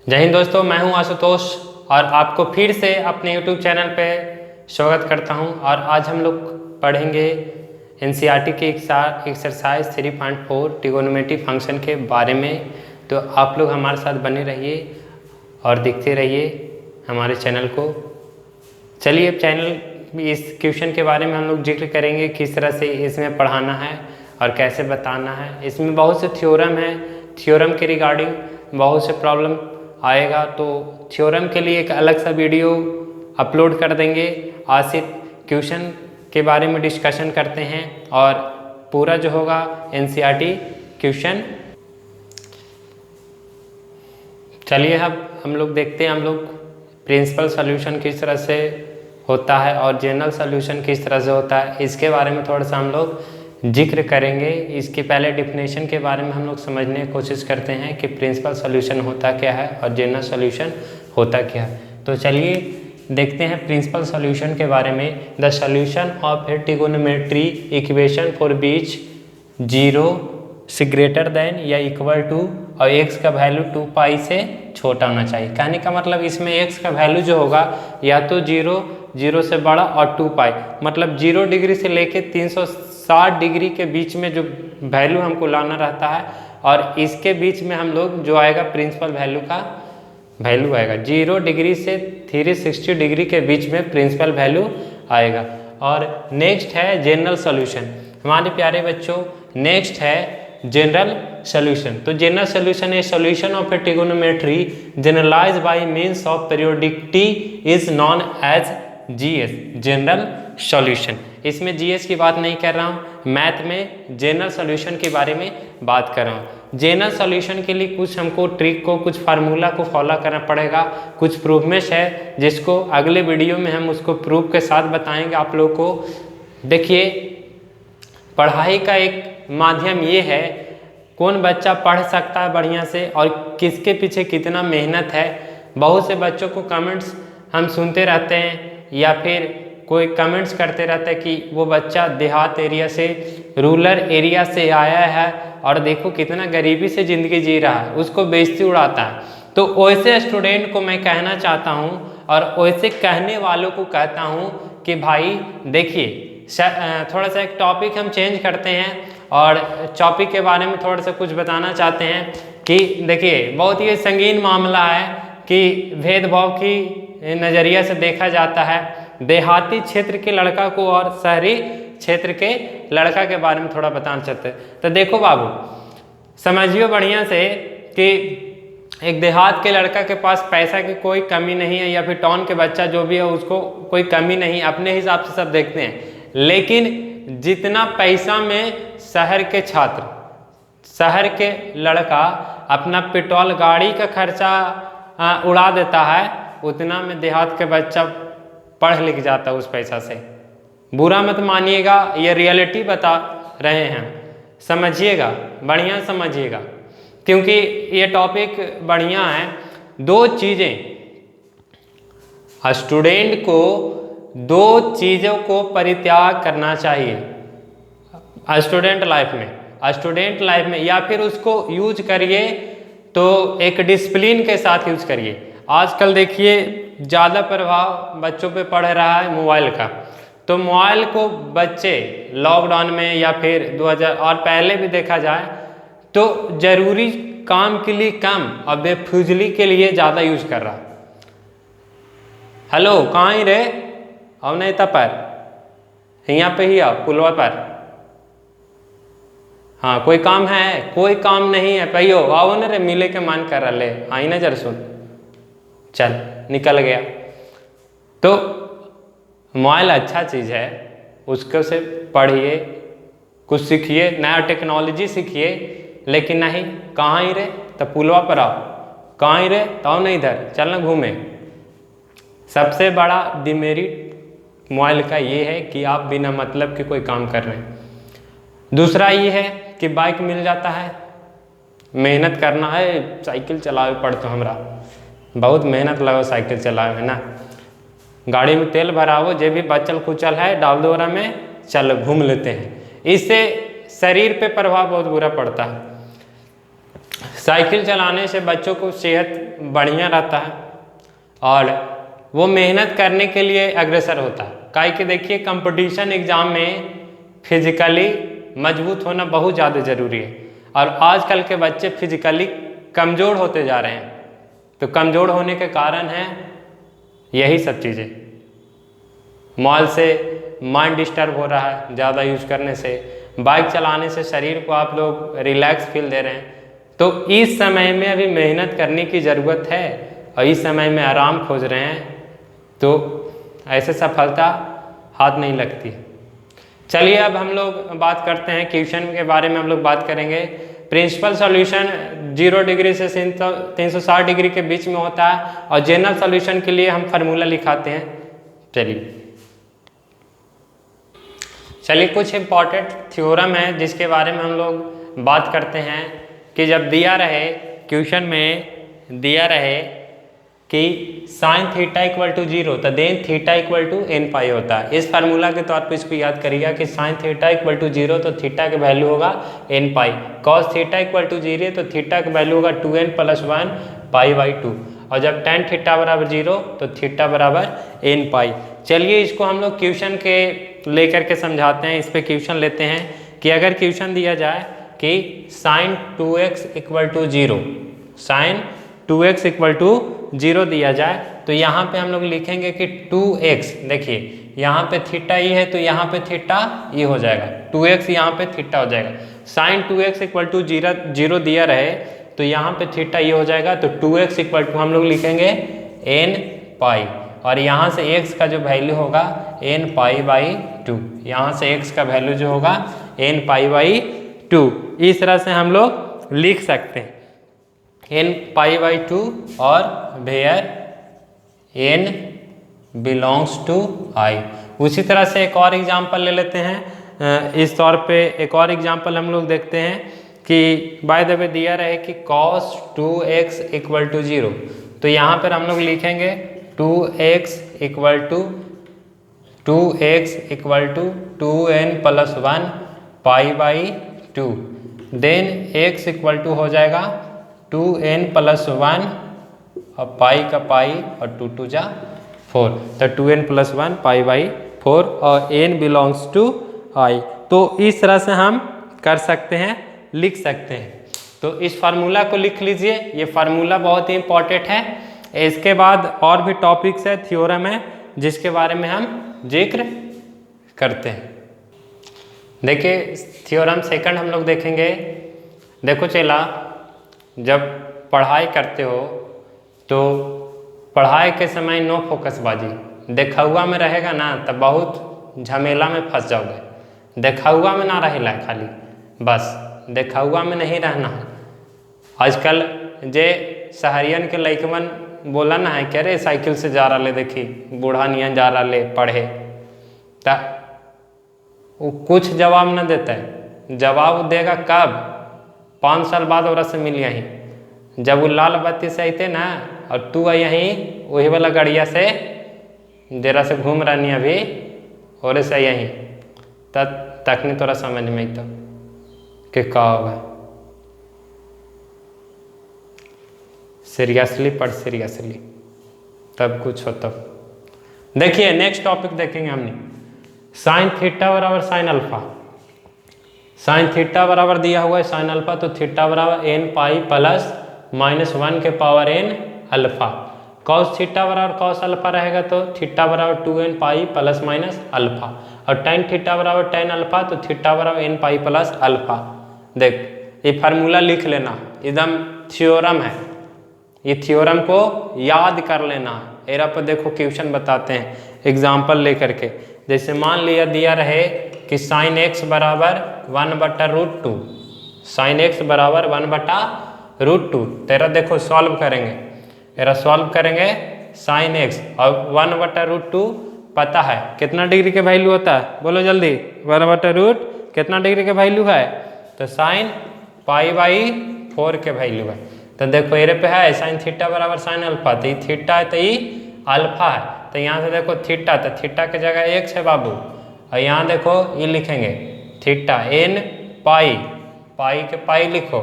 जय हिंद दोस्तों, मैं हूं आशुतोष और आपको फिर से अपने YouTube चैनल पे स्वागत करता हूं। और आज हम लोग पढ़ेंगे NCERT के एक्सरसाइज 3.4 ट्रिगोनोमेट्री फंक्शन के बारे में। तो आप लोग हमारे साथ बने रहिए और देखते रहिए हमारे चैनल को। चलिए अब चैनल इस क्वेश्चन के बारे में हम लोग जिक्र करेंगे, किस तरह से इसमें पढ़ाना है और कैसे बताना है। इसमें बहुत से थ्योरम है, थ्योरम के रिगार्डिंग बहुत से प्रॉब्लम आएगा, तो थ्योरम के लिए एक अलग सा वीडियो अपलोड कर देंगे। आज से क्वेश्चन के बारे में डिस्कशन करते हैं और पूरा जो होगा NCERT क्वेश्चन। चलिए अब हम लोग देखते हैं हम लोग प्रिंसिपल सॉल्यूशन किस तरह से होता है और जनरल सॉल्यूशन किस तरह से होता है, इसके बारे में थोड़ा सा हम लोग जिक्र करेंगे। इसके पहले डिफिनेशन के बारे में हम लोग समझने की कोशिश करते हैं कि प्रिंसिपल सॉल्यूशन होता क्या है और जनरल सॉल्यूशन होता क्या है। तो चलिए देखते हैं प्रिंसिपल सॉल्यूशन के बारे में। The solution of a trigonometry equation for बीच 0 से ग्रेटर देन या इक्वल टू और x का वैल्यू 2 पाई से छोटा होना चाहिए। कहने का मतलब इसमें x का वैल्यू जो होगा या तो 0 से बड़ा और 2 पाई, मतलब 0 डिग्री से लेके 360 डिग्री के बीच में जो वैल्यू हमको लाना रहता है, और इसके बीच में हम लोग जो आएगा प्रिंसिपल वैल्यू का वैल्यू आएगा। 0 डिग्री से 360 डिग्री के बीच में प्रिंसिपल वैल्यू आएगा। और नेक्स्ट है जनरल सॉल्यूशन। हमारे प्यारे बच्चों, नेक्स्ट है जनरल सॉल्यूशन। तो जनरल सॉल्यूशन है solution of a trigonometry generalized by means of periodicity is known as GS, general solution. इसमें GS की बात नहीं कर रहा हूँ, मैथ में जनरल सॉल्यूशन के बारे में बात कर रहा हूँ। जनरल सॉल्यूशन के लिए कुछ हमको ट्रिक को, कुछ फार्मूला को फॉलो करना पड़ेगा, कुछ प्रूफमेंट है जिसको अगले वीडियो में हम उसको प्रूफ के साथ बताएंगे आप लोग को। देखिए, पढ़ाई का एक माध्यम ये है, कौन बच्चा पढ़ सकता है बढ़िया से और किसके पीछे कितना मेहनत है। बहुत से बच्चों को कमेंट्स हम सुनते रहते हैं या फिर कोई कमेंट्स करते रहते हैं कि वो बच्चा देहात एरिया से, रूरल एरिया से आया है और देखो कितना गरीबी से ज़िंदगी जी रहा है, उसको बेइज्जती उड़ाता है। तो वैसे स्टूडेंट को मैं कहना चाहता हूँ और वैसे कहने वालों को कहता हूँ कि भाई देखिए, थोड़ा सा एक टॉपिक हम चेंज करते हैं और टॉपिक के बारे में थोड़ा सा कुछ बताना चाहते हैं कि देखिए, बहुत ही संगीन मामला है कि भेदभाव की नज़रिया से देखा जाता है। देहाती क्षेत्र के लड़का को और शहरी क्षेत्र के लड़का के बारे में थोड़ा बताना चाहते हैं। तो देखो बाबू, समझिए बढ़िया से कि एक देहात के लड़का के पास पैसा की कोई कमी नहीं है, या फिर टाउन के बच्चा जो भी है उसको कोई कमी नहीं, अपने हिसाब से सब देखते हैं। लेकिन जितना पैसा में शहर के छात्र, शहर के लड़का अपना पेट्रोल गाड़ी का खर्चा उड़ा देता है, उतना में देहात के बच्चा पढ़ लिख जाता है उस पैसा से। बुरा मत मानिएगा, ये रियलिटी बता रहे हैं, समझिएगा, बढ़िया समझिएगा, क्योंकि ये टॉपिक बढ़िया है। दो चीज़ें, स्टूडेंट को दो चीज़ों को परित्याग करना चाहिए स्टूडेंट लाइफ में, या फिर उसको यूज करिए तो एक डिसिप्लिन के साथ यूज करिए। आजकल देखिए ज़्यादा प्रभाव बच्चों पे पड़ रहा है मोबाइल का। तो मोबाइल को बच्चे लॉकडाउन में या फिर 2000 और पहले भी देखा जाए तो ज़रूरी काम के लिए कम और बेफुजली के लिए ज़्यादा यूज कर रहा। हेलो, कहाँ ही रे? अब नहीं था पर यहाँ पे ही आओ, पुलवा पर। हाँ, कोई काम है? कोई काम नहीं है, पहियो आओ न रे, मिले के मन कर रहा, आई ना जर सुन, चल निकल गया। तो मोबाइल अच्छा चीज़ है, उसको से पढ़िए, कुछ सीखिए, नया टेक्नोलॉजी सीखिए। लेकिन नहीं, कहाँ ही रे? तो पुलवा पर आओ। कहाँ ही रे? तो नहीं इधर, चल ना घूमे। सबसे बड़ा डिमेरिट मोबाइल का ये है कि आप बिना मतलब के कोई काम कर रहे हैं। दूसरा ये है कि बाइक मिल जाता है, मेहनत करना है, साइकिल चलावे पड़ता हमरा, बहुत मेहनत लगाओ साइकिल चलावे में ना। गाड़ी में तेल भराओ, जो भी बचल कुचल है डाल दो ओरा में, चलो घूम लेते हैं। इससे शरीर पे प्रभाव बहुत बुरा पड़ता है। साइकिल चलाने से बच्चों को सेहत बढ़िया रहता है और वो मेहनत करने के लिए अग्रसर होता है। काहे कि देखिए कंपटीशन एग्जाम में फिजिकली मजबूत होना बहुत ज़्यादा ज़रूरी है और आजकल के बच्चे फिजिकली कमज़ोर होते जा रहे हैं। तो कमज़ोर होने के कारण है यही सब चीज़ें। मोबाइल से माइंड डिस्टर्ब हो रहा है ज़्यादा यूज करने से, बाइक चलाने से शरीर को आप लोग रिलैक्स फील दे रहे हैं। तो इस समय में अभी मेहनत करने की ज़रूरत है और इस समय में आराम खोज रहे हैं, तो ऐसे सफलता हाथ नहीं लगती। चलिए अब हम लोग बात करते हैं क्वेश्चन के बारे में। हम लोग बात करेंगे प्रिंसिपल सॉल्यूशन 0 डिग्री से 360 डिग्री के बीच में होता है और जनरल सॉल्यूशन के लिए हम फार्मूला लिखाते हैं। चलिए कुछ इंपॉर्टेंट थ्योरम है जिसके बारे में हम लोग बात करते हैं कि जब दिया रहे क्वेश्चन में दिया रहे कि साइन थीटा इक्वल टू 0 तो then theta equal to n pi होता है। इस फार्मूला के तौर पे इसको याद करिएगा कि साइन थीटा इक्वल टू 0 तो थीटा का वैल्यू होगा n pi, cos theta equal to 0 तो थीटा का वैल्यू होगा 2n प्लस 1 पाई बाई 2 और जब tan थीटा बराबर 0 तो थीटा बराबर n पाई। चलिए इसको हम लोग क्वेश्चन के लेकर के समझाते हैं। इस पर क्वेश्चन लेते हैं कि अगर क्वेश्चन दिया जाए कि sine 2x equal to 0, sine 2x equal to 0 दिया जाए तो यहाँ पे हम लोग लिखेंगे कि 2x, देखिए यहाँ पे थीटा ई है तो यहाँ पे थीटा ई हो जाएगा, 2x यहाँ पे थीटा हो जाएगा। साइन 2x इक्वल टू 0 दिया रहे तो यहाँ पे थीटा ई हो जाएगा, तो 2x इक्वल टू हम लोग लिखेंगे n पाई और यहाँ से x का जो वैल्यू होगा n पाई बाई 2, यहाँ से x का वैल्यू जो होगा n पाई बाई 2। इस तरह से हम लोग लिख सकते हैं n पाई बाई 2 और where n belongs to i। उसी तरह से एक और एग्जांपल ले लेते हैं। इस तौर पे एक और एग्जांपल हम लोग देखते हैं कि बाय द वे दिया रहे कि cos 2x इक्वल टू 0 तो यहाँ पर हम लोग लिखेंगे 2x equal to 2n plus 1 pi by 2, then x equal to हो जाएगा 2n प्लस 1 और पाई का पाई और 2 2 जा 4, तो 2n प्लस 1 पाई बाई 4 और n बिलोंग्स टू i। तो इस तरह से हम कर सकते हैं, लिख सकते हैं। तो इस फार्मूला को लिख लीजिए, ये फार्मूला बहुत ही इंपॉर्टेंट है। इसके बाद और भी टॉपिक्स है, थ्योरम है जिसके बारे में हम जिक्र करते हैं। देखिए थ्योरम सेकंड हम लोग देखेंगे। देखो चला, जब पढ़ाई करते हो तो पढ़ाई के समय नो फोकस बाजी, देखा हुआ में रहेगा ना तब बहुत झमेला में फंस जाओगे। देखा हुआ में ना रहेला खाली, बस देखा हुआ में नहीं रहना है। आजकल जे शहरियन के लइकमन बोला ना है कि अरे साइकिल से जा रहा ले, देखी बूढ़ा नियन जा रहा ले पढ़े, ता वो कुछ जवाब न देता है। जवाब देगा कब? 5 साल बाद और से मिल यहीं, जब वो लाल बत्ती से आते ना और तू यहीं वही वाला गाड़िया से देरा से घूम रहा नहीं अभी और से यहीं, तब तक नहीं तोरा समझ में तो कि का होगा। सीरियसली पढ़, सीरियसली तब कुछ हो। तब देखिए नेक्स्ट टॉपिक देखेंगे हमने, साइन थीटा बराबर साइन अल्फा। साइन थीटा बराबर दिया हुआ है साइन अल्फा, तो थीटा बराबर n पाई प्लस -1 के power n alpha. Cos theta बराबर कॉस अल्फा रहेगा तो थीटा बराबर 2n pi plus minus alpha, और टेन थीटा बराबर टेन अल्फा तो थीटा बराबर n पाई प्लस अल्फा। देख ये फार्मूला लिख लेना, एकदम थ्योरम है, ये थ्योरम को याद कर लेना। एरा पर देखो क्वेश्चन बताते हैं एग्जाम्पल लेकर के। जैसे मान लिया दिया रहे कि साइन x बराबर 1/√2, साइन x बराबर 1/√2। तेरा देखो सॉल्व करेंगे, एरा सॉल्व करेंगे साइन x और 1/√2 पता है कितना डिग्री के वैल्यू होता है, बोलो जल्दी। 1/√2 कितना डिग्री के वैल्यू है, तो साइन पाई बाई 4 के वैल्यू है। तो देखो एरे पे है साइन थीटा बराबर साइन अल्फा, तो ये थीटा है तो ये अल्फा है, तो यहाँ से देखो थीटा, तो थीटा के जगह x है बाबू, और यहाँ देखो ये लिखेंगे थीटा n पाई, पाई के पाई लिखो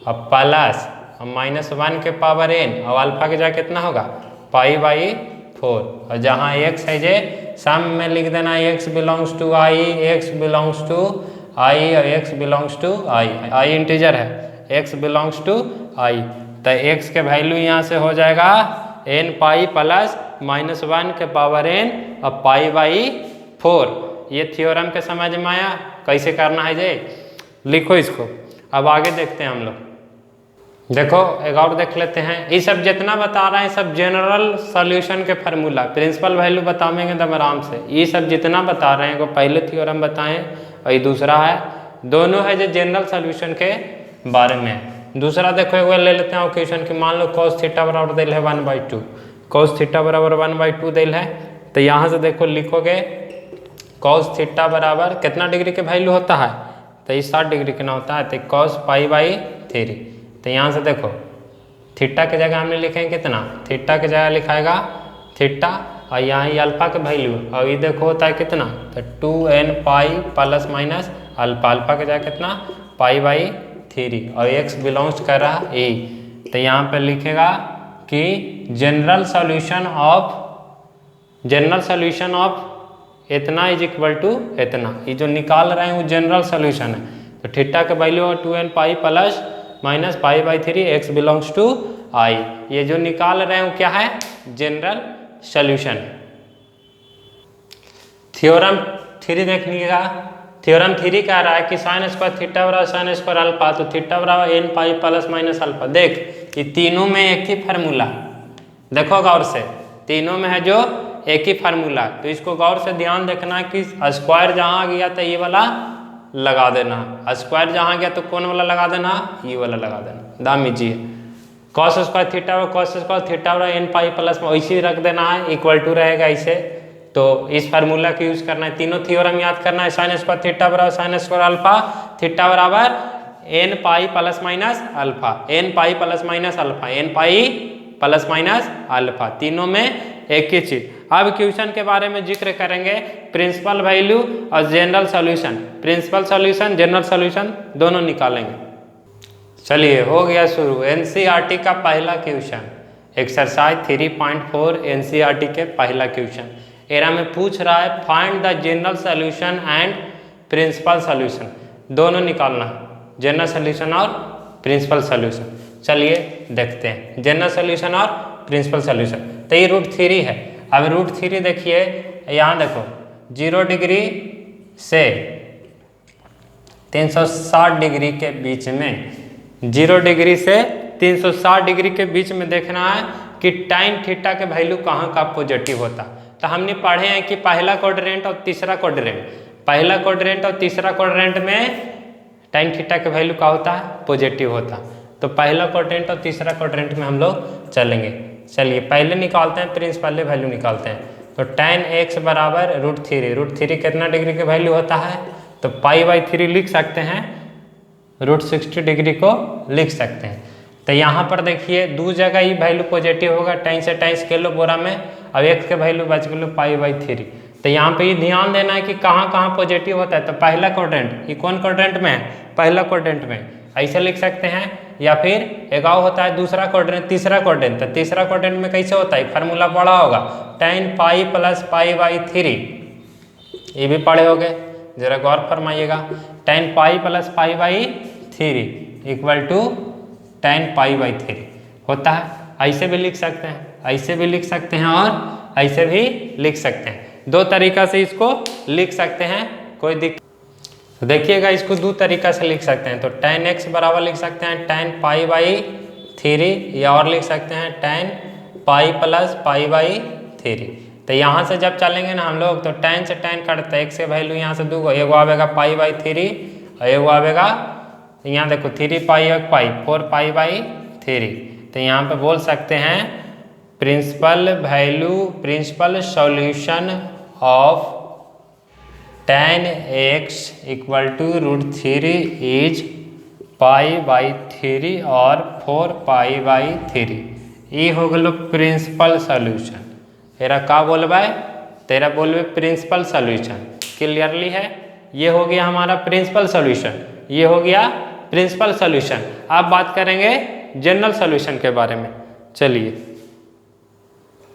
अब प्लस -1 के पावर n और अल्फा की जगह कितना होगा π/4 और जहाँ x है जे सम में लिख देना x belongs to i, x belongs to i और x belongs to i integer है, x बिलोंग्स टू i, तो x के वैल्यू यहाँ से हो जाएगा n पाई प्लस -1 के पावर n और π/4। ये थ्योरम के समझ में आया कैसे करना है जे, लिखो इसको। अब आगे देखते हैं हम लोग, देखो एक और देख लेते हैं। ये सब जितना बता रहे हैं सब जनरल सॉल्यूशन के फार्मूला, प्रिंसिपल वैल्यू बताएंगे तब आराम से। ये सब जितना बता रहे हैं वो पहले थ्योरम बताएं और ये दूसरा है, दोनों है जो जनरल सॉल्यूशन के बारे में। दूसरा देखो एक बार ले लेते हैं क्वेश्चन की, मान लो cos थीटा बराबर दिल है 1/2, cos थीटा बराबर 1/2 दिल है, तो यहाँ से देखो लिखोगे cos थीटा बराबर कितना डिग्री के वैल्यू होता है, तो ये 60 डिग्री का होता है, तो cos π/3। तो यहाँ से देखो थीटा की जगह हमने लिखे कितना, थीटा की जगह लिखाएगा थीटा और यहाँ ये अल्फा का वैल्यू और ये देखो होता है कितना, तो 2n pi plus minus alpha, alpha की जगह कितना π/3 और x बिलोंग्स कर रहा ए। तो यहाँ पर लिखेगा कि जनरल सॉल्यूशन ऑफ इतना इज इक्वल टू इतना, ये जो निकाल रहे हैं वो जनरल सॉल्यूशन है। तो थीटा का value 2n pi plus minus π/3 x belongs to i, ये जो निकाल रहे हैं वो क्या है जनरल सॉल्यूशन। थ्योरम 3 देखिएगा, थ्योरम 3 कह रहा है कि साइन स्क्वायर थीटा बराबर साइन स्क्वायर अल्फा, तो थीटा बराबर n पाई प्लस माइनस अल्फा। देख ये तीनों में एक ही फार्मूला, देखो गौर से तीनों में है जो एक ही फार्मूला, तो इसको गौर से ध्यान देखना कि स्क्वायर जहाँ गया तो ये वाला लगा देना, स्क्वायर जहाँ गया तो कौन वाला लगा देना, ये वाला लगा देना। दाम लीजिए cos स्क्वायर थीटा और cos स्क्वायर थीटा बराबर n पाई प्लस में वैसे ही रख देना है, इक्वल टू रहेगा ऐसे। तो इस फार्मूला का यूज करना है, तीनों थ्योरम याद करना है। साइन स्क्वायर थीटा बराबर साइन स्क्वायर अल्फा, थीटा बराबर n पाई प्लस माइनस अल्फा, n पाई प्लस माइनस अल्फा, n पाई प्लस माइनस अल्फा, तीनों में एक ही चीज। अब क्वेश्चन के बारे में जिक्र करेंगे, प्रिंसिपल वैल्यू और general solution, principal solution general solution दोनों निकालेंगे। चलिए हो गया शुरू। एनसीईआरटी का पहला क्वेश्चन, एक्सरसाइज 3.4 एनसीईआरटी के पहला क्वेश्चन। एरा में पूछ रहा है find the general solution and principal solution, दोनों निकालना है, जनरल सॉल्यूशन और प्रिंसिपल सॉल्यूशन। चलिए देखते हैं जनरल सॉल्यूशन और प्रिंसिपल सॉल्यूशन। तो ये √3 है। अब √3 देखिए, यहाँ देखो 0 डिग्री से 360 डिग्री के बीच में, 0 डिग्री से 360 डिग्री के बीच में देखना है कि टाइन थीटा के वैल्यू कहाँ का पॉजिटिव होता। तो हमने पढ़े हैं कि पहला क्वाड्रेंट और तीसरा क्वाड्रेंट, पहला क्वाड्रेंट और तीसरा क्वाड्रेंट में टाइन थीटा के वैल्यू का होता है पॉजिटिव होता। तो पहला क्वाड्रेंट और तीसरा क्वाड्रेंट में हम लोग चलेंगे। चलिए पहले निकालते हैं प्रिंसिपल वैल्यू निकालते हैं। तो tan x बराबर √3 कितना डिग्री का वैल्यू होता है, तो π/3 लिख सकते हैं, √60 डिग्री को लिख सकते हैं। तो यहाँ पर देखिए दो जगह ही वैल्यू पॉजिटिव होगा, tan से tan स्केलो बोरा में, अब x के वैल्यू बच गए π/3। तो यहाँ पे ये ध्यान देना है कि कहाँ कहाँ पॉजिटिव होता है। तो पहला क्वाड्रेंट, ये कौन क्वाड्रेंट में है, पहला क्वाड्रेंट में, ऐसे लिख सकते हैं। या फिर एक और होता है दूसरा क्वाड्रेंट, तीसरा क्वाड्रेंट। तो तीसरा क्वाड्रेंट में कैसे होता है, फार्मूला पढ़ा होगा tan पाई प्लस π/3, ये भी पढ़े होगे, जरा गौर फरमाइएगा। tan pi plus π/3 equal to tan π/3 होता है। ऐसे भी लिख सकते हैं, ऐसे भी लिख सकते हैं और ऐसे भी लिख सकते हैं, दो तरीका से इसको लिख सकते हैं, कोई दिक्कत। तो देखिएगा इसको दो तरीका से लिख सकते हैं। तो tan x बराबर लिख सकते हैं tan π/3, या और लिख सकते हैं tan पाई प्लस π/3। तो यहाँ से जब चलेंगे ना हम लोग, तो tan से tan कटता है, x के वैल्यू यहाँ से दूगो, एगो आवेगा π/3 और एगो आवेगा यहाँ देखो 3 पाई और पाई 4 π/3। तो यहाँ पे बोल सकते हैं principal value, principal solution of tan x equal to √3 is π/3 और 4 π/3। ये हो गलो प्रिंसिपल सॉल्यूशन। तेरा का बोलबे, तेरा बोलबे प्रिंसिपल सॉल्यूशन। क्लियरली है, ये हो गया हमारा प्रिंसिपल सॉल्यूशन, ये हो गया प्रिंसिपल सॉल्यूशन। अब बात करेंगे जनरल सॉल्यूशन के बारे में। चलिए